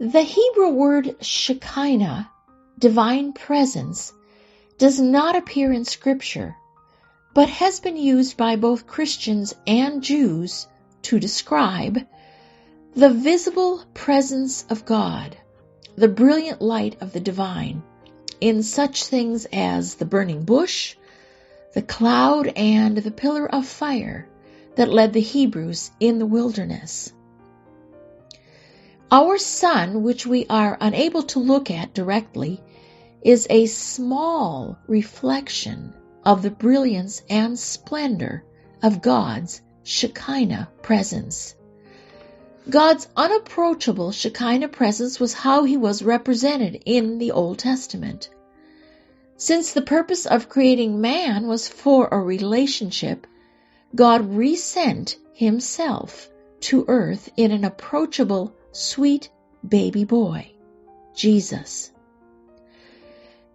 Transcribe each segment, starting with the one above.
The Hebrew word Shekinah, divine presence, does not appear in Scripture, but has been used by both Christians and Jews to describe the visible presence of God, the brilliant light of the divine, in such things as the burning bush, the cloud, and the pillar of fire that led the Hebrews in the wilderness. Our sun, which we are unable to look at directly, is a small reflection of the brilliance and splendor of God's Shekinah presence. God's unapproachable Shekinah presence was how he was represented in the Old Testament. Since the purpose of creating man was for a relationship, God resent himself to earth in an approachable, sweet baby boy, Jesus.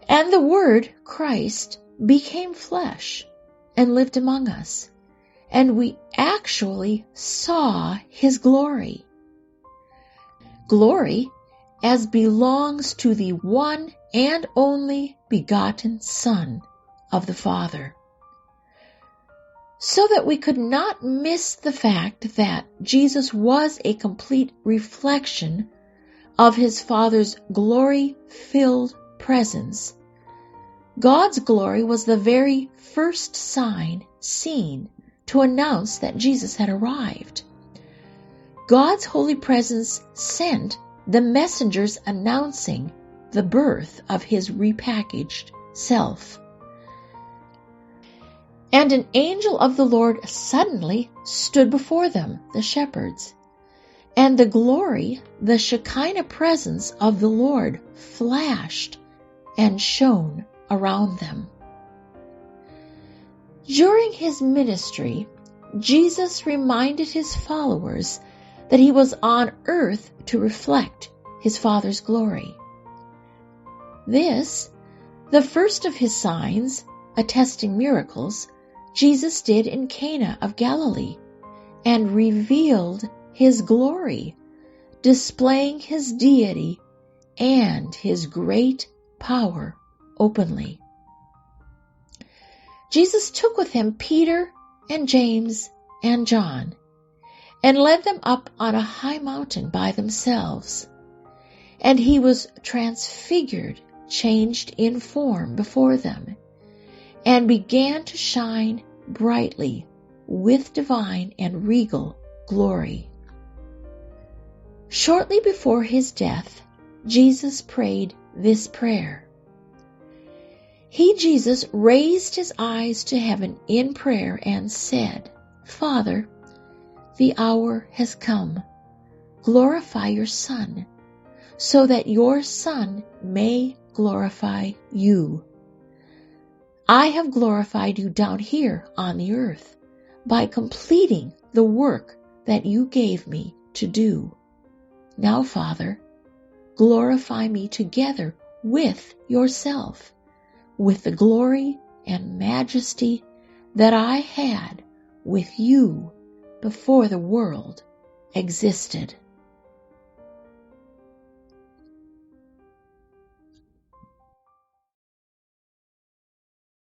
And the Word, Christ, became flesh and lived among us, and we actually saw his glory. Glory as belongs to the one and only begotten Son of the Father. So that we could not miss the fact that Jesus was a complete reflection of his Father's glory-filled presence, God's glory was the very first sign seen to announce that Jesus had arrived. God's holy presence sent the messengers announcing the birth of his repackaged self. And an angel of the Lord suddenly stood before them, the shepherds, and the glory, the Shekinah presence of the Lord, flashed and shone around them. During his ministry, Jesus reminded his followers that he was on earth to reflect his Father's glory. This, the first of his signs, attesting miracles, Jesus did in Cana of Galilee and revealed his glory, displaying his deity and his great power openly. Jesus took with him Peter and James and John and led them up on a high mountain by themselves. And he was transfigured, changed in form before them, and began to shine brightly with divine and regal glory. Shortly before his death, Jesus prayed this prayer. He, Jesus, raised his eyes to heaven in prayer and said, Father, the hour has come. Glorify your Son, so that your Son may glorify you. I have glorified you down here on the earth by completing the work that you gave me to do. Now, Father, glorify me together with yourself, with the glory and majesty that I had with you before the world existed.